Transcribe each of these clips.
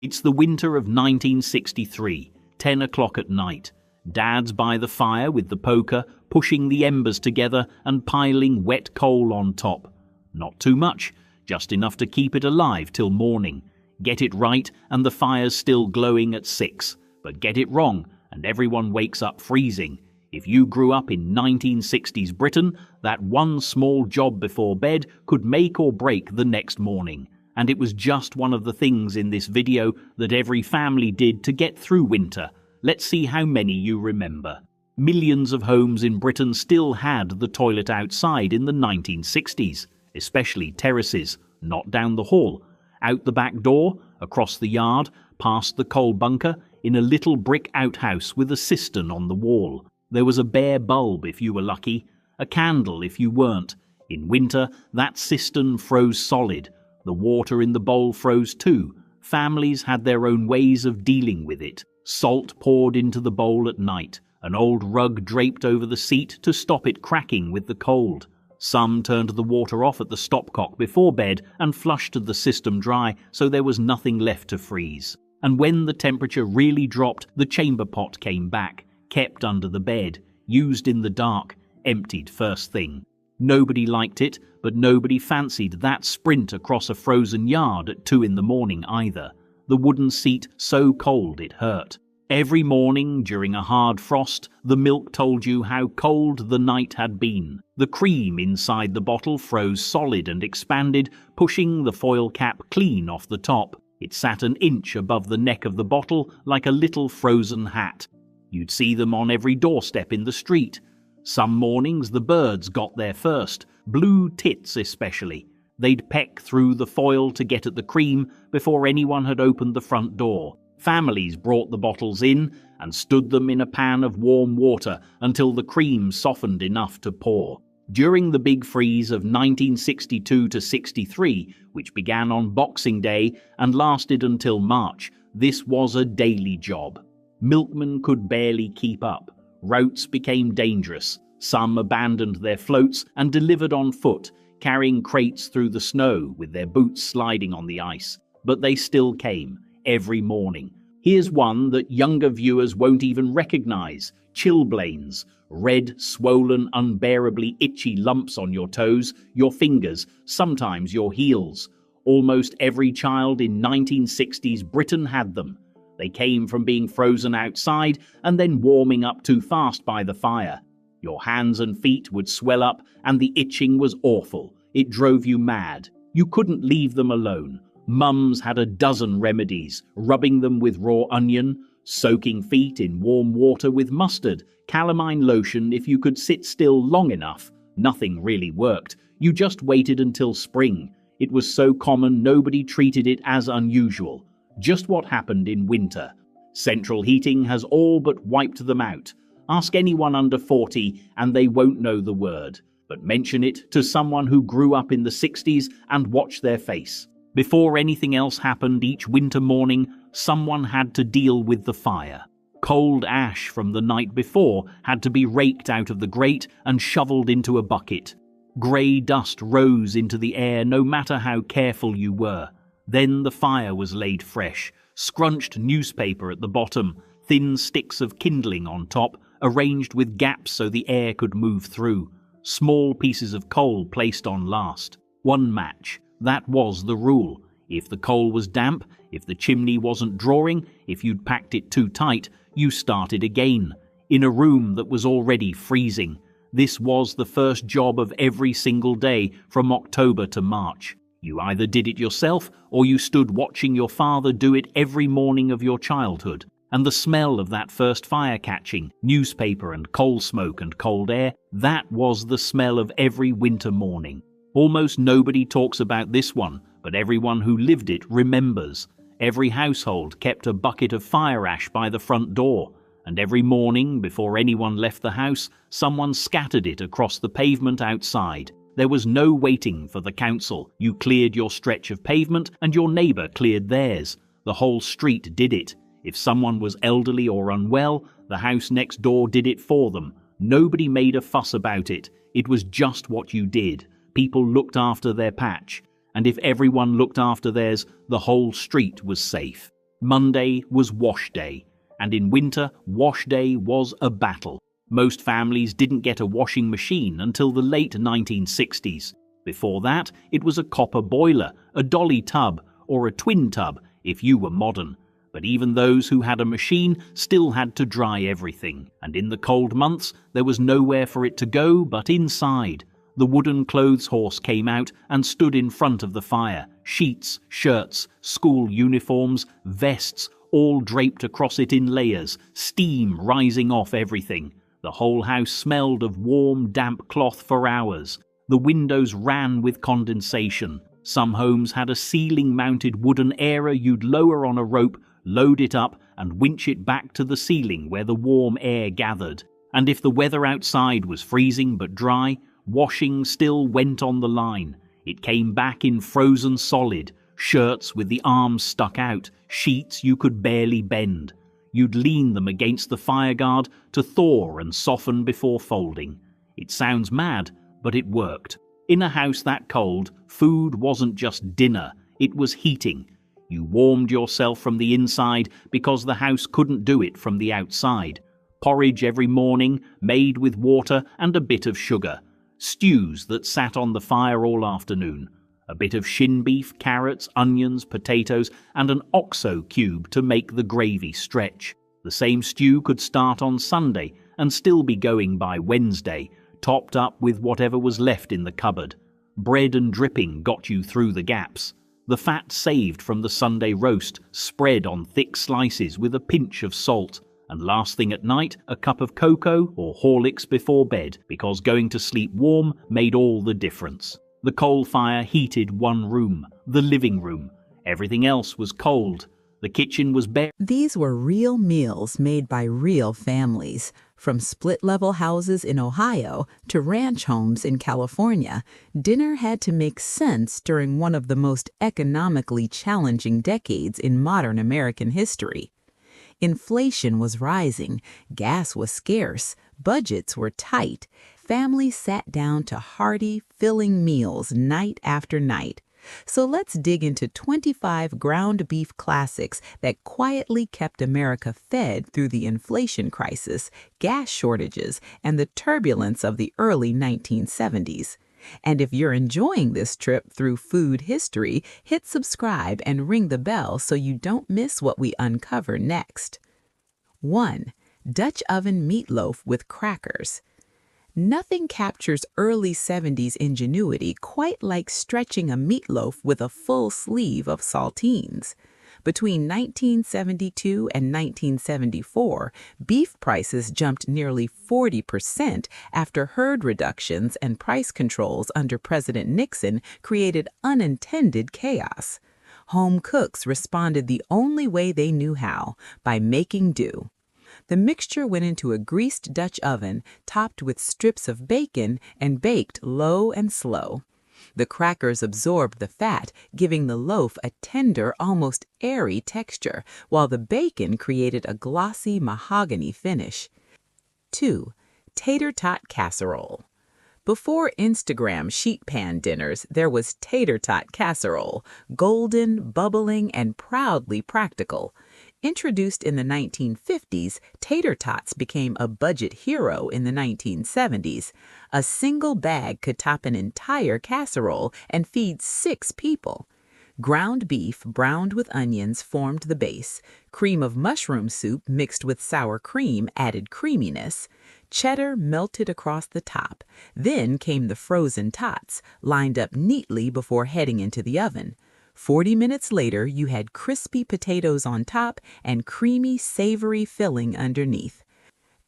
It's the winter of 1963, 10 o'clock at night. Dad's by the fire with the poker, pushing the embers together and piling wet coal on top. Not too much, just enough to keep it alive till morning. Get it right and the fire's still glowing at 6, but get it wrong and everyone wakes up freezing. If you grew up in 1960s Britain, that one small job before bed could make or break the next morning. And it was just one of the things in this video that every family did to get through winter. Let's see how many you remember. Millions of homes in Britain still had the toilet outside in the 1960s, especially terraces, not down the hall. Out the back door, across the yard, past the coal bunker, in a little brick outhouse with a cistern on the wall. There was a bare bulb if you were lucky, a candle if you weren't. In winter, that cistern froze solid. The water in the bowl froze too. Families had their own ways of dealing with it. Salt poured into the bowl at night, an old rug draped over the seat to stop it cracking with the cold. Some turned the water off at the stopcock before bed and flushed the system dry so there was nothing left to freeze. And when the temperature really dropped, the chamber pot came back, kept under the bed, used in the dark, emptied first thing. Nobody liked it, but nobody fancied that sprint across a frozen yard at 2 in the morning either. The wooden seat so cold it hurt. Every morning during a hard frost, the milk told you how cold the night had been. The cream inside the bottle froze solid and expanded, pushing the foil cap clean off the top. It sat an inch above the neck of the bottle like a little frozen hat. You'd see them on every doorstep in the street. Some mornings the birds got there first, blue tits especially. They'd peck through the foil to get at the cream before anyone had opened the front door. Families brought the bottles in and stood them in a pan of warm water until the cream softened enough to pour. During the big freeze of 1962 to 63, which began on Boxing Day and lasted until March, this was a daily job. Milkmen could barely keep up. Routes became dangerous. Some abandoned their floats and delivered on foot, carrying crates through the snow with their boots sliding on the ice. But they still came, every morning. Here's one that younger viewers won't even recognize. Chilblains. Red, swollen, unbearably itchy lumps on your toes, your fingers, sometimes your heels. Almost every child in 1960s Britain had them. They came from being frozen outside and then warming up too fast by the fire. Your hands and feet would swell up and the itching was awful. It drove you mad. You couldn't leave them alone. Mums had a dozen remedies, rubbing them with raw onion, soaking feet in warm water with mustard, calamine lotion if you could sit still long enough. Nothing really worked. You just waited until spring. It was so common nobody treated it as unusual. Just what happened in winter. Central heating has all but wiped them out. Ask anyone under 40 and they won't know the word. But mention it to someone who grew up in the 60s and watch their face. Before anything else happened each winter morning, someone had to deal with the fire. Cold ash from the night before had to be raked out of the grate and shoveled into a bucket. Grey dust rose into the air no matter how careful you were. Then the fire was laid fresh, scrunched newspaper at the bottom, thin sticks of kindling on top, arranged with gaps so the air could move through. Small pieces of coal placed on last. One match. That was the rule. If the coal was damp, if the chimney wasn't drawing, if you'd packed it too tight, you started again. In a room that was already freezing. This was the first job of every single day from October to March. You either did it yourself or you stood watching your father do it every morning of your childhood. And the smell of that first fire catching, newspaper and coal smoke and cold air, that was the smell of every winter morning. Almost nobody talks about this one, but everyone who lived it remembers. Every household kept a bucket of fire ash by the front door, and every morning, before anyone left the house, someone scattered it across the pavement outside. There was no waiting for the council. You cleared your stretch of pavement and your neighbour cleared theirs. The whole street did it. If someone was elderly or unwell, the house next door did it for them. Nobody made a fuss about it. It was just what you did. People looked after their patch. And if everyone looked after theirs, the whole street was safe. Monday was wash day, and in winter, wash day was a battle. Most families didn't get a washing machine until the late 1960s. Before that, it was a copper boiler, a dolly tub, or a twin tub if you were modern. But even those who had a machine still had to dry everything, and in the cold months there was nowhere for it to go but inside. The wooden clothes horse came out and stood in front of the fire. Sheets, shirts, school uniforms, vests, all draped across it in layers, steam rising off everything. The whole house smelled of warm, damp cloth for hours. The windows ran with condensation. Some homes had a ceiling-mounted wooden airer you'd lower on a rope, load it up, and winch it back to the ceiling where the warm air gathered. And if the weather outside was freezing but dry, washing still went on the line. It came back in frozen solid, shirts with the arms stuck out, sheets you could barely bend. You'd lean them against the fireguard to thaw and soften before folding. It sounds mad, but it worked. In a house that cold, food wasn't just dinner, it was heating. You warmed yourself from the inside because the house couldn't do it from the outside. Porridge every morning, made with water and a bit of sugar. Stews that sat on the fire all afternoon. A bit of shin beef, carrots, onions, potatoes, and an OXO cube to make the gravy stretch. The same stew could start on Sunday and still be going by Wednesday, topped up with whatever was left in the cupboard. Bread and dripping got you through the gaps. The fat saved from the Sunday roast, spread on thick slices with a pinch of salt. And last thing at night, a cup of cocoa or Horlicks before bed, because going to sleep warm made all the difference. The coal fire heated one room, the living room. Everything else was cold. The kitchen was bare. These were real meals made by real families. From split-level houses in Ohio to ranch homes in California, dinner had to make sense during one of the most economically challenging decades in modern American history. Inflation was rising, gas was scarce, budgets were tight. Families sat down to hearty, filling meals night after night. So let's dig into 25 ground beef classics that quietly kept America fed through the inflation crisis, gas shortages, and the turbulence of the early 1970s. And if you're enjoying this trip through food history, hit subscribe and ring the bell so you don't miss what we uncover next. 1. Dutch oven meatloaf with crackers. Nothing captures early 70s ingenuity quite like stretching a meatloaf with a full sleeve of saltines. Between 1972 and 1974, beef prices jumped nearly 40% after herd reductions and price controls under President Nixon created unintended chaos. Home cooks responded the only way they knew how, by making do. The mixture went into a greased Dutch oven topped with strips of bacon and baked low and slow. The crackers absorbed the fat, giving the loaf a tender, almost airy texture, while the bacon created a glossy mahogany finish. 2. Tater tot casserole. Before Instagram sheet pan dinners, there was tater tot casserole, golden, bubbling, and proudly practical. Introduced in the 1950s, tater tots became a budget hero in the 1970s. A single bag could top an entire casserole and feed 6 people. Ground beef browned with onions formed the base. Cream of mushroom soup mixed with sour cream added creaminess. Cheddar melted across the top. Then came the frozen tots, lined up neatly before heading into the oven. 40 minutes later, you had crispy potatoes on top and creamy, savory filling underneath.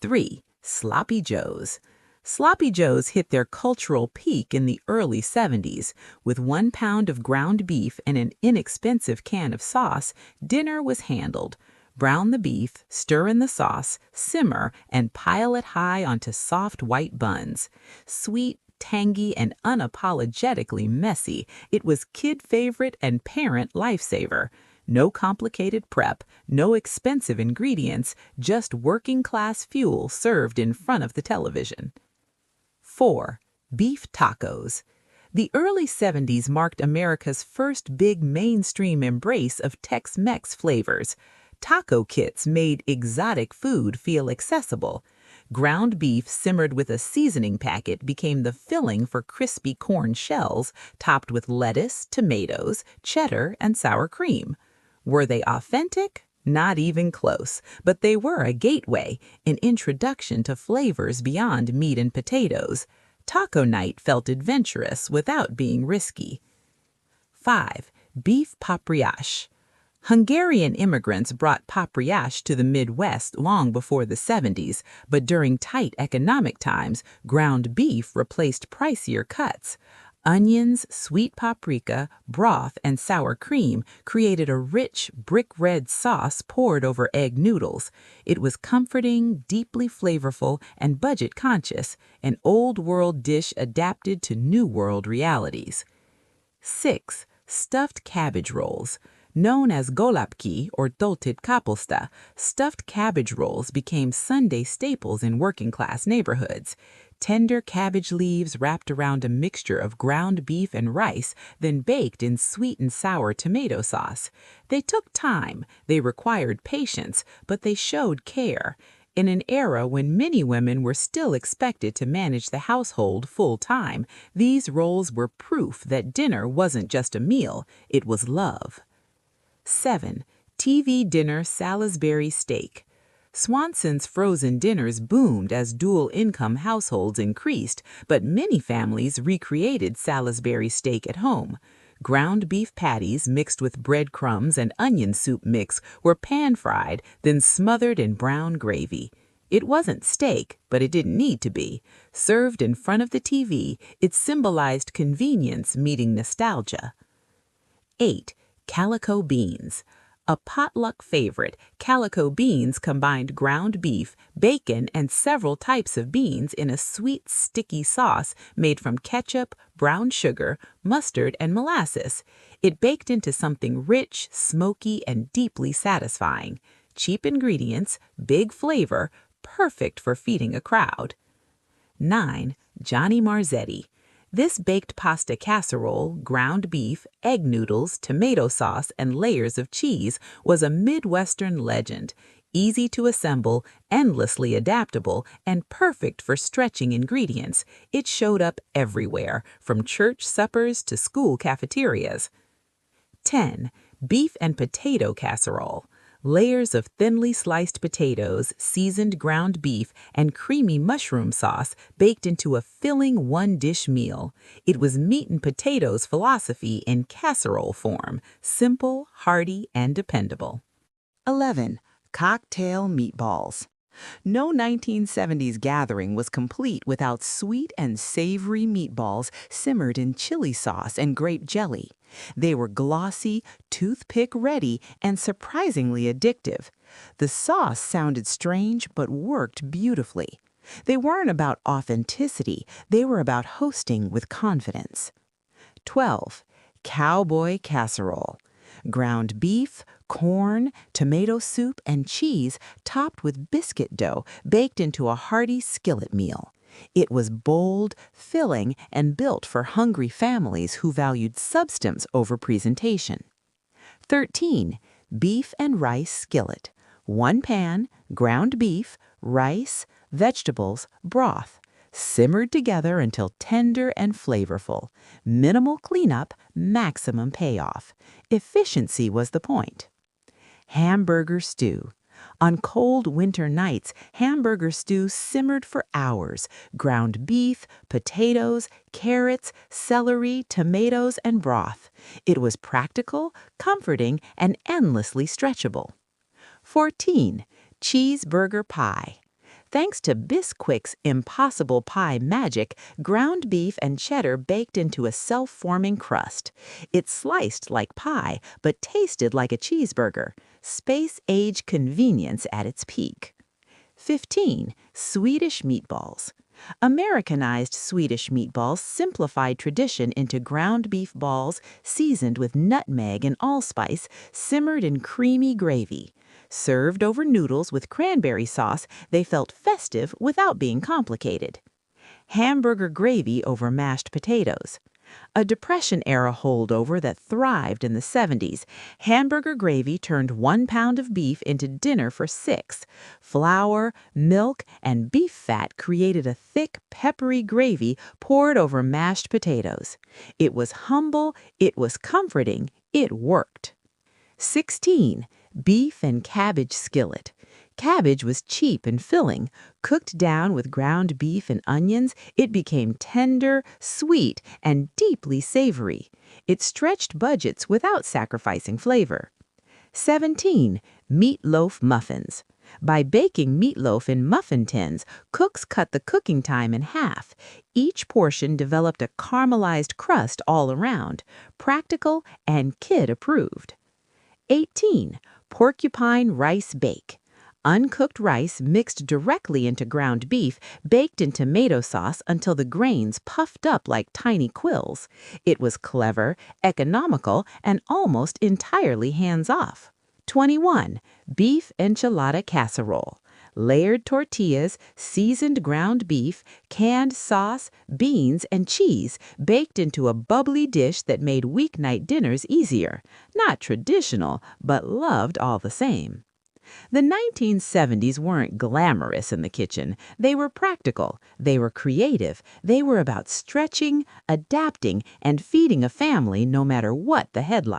3. Sloppy Joes. Sloppy Joes hit their cultural peak in the early 70s. With 1 pound of ground beef and an inexpensive can of sauce, dinner was handled. Brown the beef, stir in the sauce, simmer, and pile it high onto soft white buns. Sweet, tangy, and unapologetically messy, it was kid favorite and parent lifesaver. No complicated prep, no expensive ingredients, just working class fuel served in front of the television. 4. Beef tacos. The early 70s marked America's first big mainstream embrace of Tex-Mex flavors. Taco kits made exotic food feel accessible. Ground beef simmered with a seasoning packet became the filling for crispy corn shells topped with lettuce, tomatoes, cheddar, and sour cream. Were they authentic? Not even close, but they were a gateway, an introduction to flavors beyond meat and potatoes. Taco night felt adventurous without being risky. 5. Beef paprikash. Hungarian immigrants brought paprikash to the Midwest long before the 70s, but during tight economic times, ground beef replaced pricier cuts. Onions, sweet paprika, broth, and sour cream created a rich, brick-red sauce poured over egg noodles. It was comforting, deeply flavorful, and budget-conscious, an old-world dish adapted to new-world realities. 6. Stuffed cabbage rolls. Known as golapki or dolted kapusta, stuffed cabbage rolls became Sunday staples in working-class neighborhoods. Tender cabbage leaves wrapped around a mixture of ground beef and rice, then baked in sweet and sour tomato sauce. They took time, they required patience, but they showed care. In an era when many women were still expected to manage the household full-time, these rolls were proof that dinner wasn't just a meal, it was love. 7. TV dinner Salisbury steak. Swanson's frozen dinners boomed as dual-income households increased, but many families recreated Salisbury steak at home. Ground beef patties mixed with breadcrumbs and onion soup mix were pan-fried, then smothered in brown gravy. It wasn't steak, but it didn't need to be. Served in front of the TV, it symbolized convenience meeting nostalgia. 8. Calico beans. A potluck favorite, calico beans combined ground beef, bacon, and several types of beans in a sweet, sticky sauce made from ketchup, brown sugar, mustard, and molasses. It baked into something rich, smoky, and deeply satisfying. Cheap ingredients, big flavor, perfect for feeding a crowd. 9. Johnny Marzetti. This baked pasta casserole, ground beef, egg noodles, tomato sauce, and layers of cheese was a Midwestern legend. Easy to assemble, endlessly adaptable, and perfect for stretching ingredients, it showed up everywhere, from church suppers to school cafeterias. 10. Beef and potato casserole. Layers of thinly sliced potatoes, seasoned ground beef, and creamy mushroom sauce baked into a filling one-dish meal. It was meat and potatoes philosophy in casserole form, simple, hearty, and dependable. 11. Cocktail meatballs. No 1970s gathering was complete without sweet and savory meatballs simmered in chili sauce and grape jelly. They were glossy, toothpick-ready, and surprisingly addictive. The sauce sounded strange but worked beautifully. They weren't about authenticity, they were about hosting with confidence. 12. Cowboy casserole. Ground beef, corn, tomato soup, and cheese topped with biscuit dough baked into a hearty skillet meal. It was bold, filling, and built for hungry families who valued substance over presentation. 13. Beef and rice skillet. One pan, ground beef, rice, vegetables, broth. Simmered together until tender and flavorful. Minimal cleanup, maximum payoff. Efficiency was the point. Hamburger stew. On cold winter nights, hamburger stew simmered for hours. Ground beef, potatoes, carrots, celery, tomatoes, and broth. It was practical, comforting, and endlessly stretchable. 14. Cheeseburger pie. Thanks to Bisquick's impossible pie magic, ground beef and cheddar baked into a self-forming crust. It sliced like pie, but tasted like a cheeseburger. Space-age convenience at its peak. 15. Swedish meatballs. Americanized Swedish meatballs simplified tradition into ground beef balls seasoned with nutmeg and allspice, simmered in creamy gravy. Served over noodles with cranberry sauce, they felt festive without being complicated. Hamburger gravy over mashed potatoes. A Depression-era holdover that thrived in the 70s, hamburger gravy turned 1 pound of beef into dinner for 6. Flour, milk, and beef fat created a thick, peppery gravy poured over mashed potatoes. It was humble, it was comforting, it worked. 16. Beef and cabbage skillet. Cabbage was cheap and filling. Cooked down with ground beef and onions, it became tender, sweet, and deeply savory. It stretched budgets without sacrificing flavor. 17. Meatloaf muffins. By baking meatloaf in muffin tins, cooks cut the cooking time in half. Each portion developed a caramelized crust all around, practical and kid-approved. 18. Porcupine rice bake. Uncooked rice mixed directly into ground beef, baked in tomato sauce until the grains puffed up like tiny quills. It was clever, economical, and almost entirely hands-off. 21. Beef enchilada casserole. Layered tortillas, seasoned ground beef, canned sauce, beans, and cheese baked into a bubbly dish that made weeknight dinners easier. Not traditional, but loved all the same. The 1970s weren't glamorous in the kitchen. They were practical. They were creative. They were about stretching, adapting, and feeding a family no matter what the headline.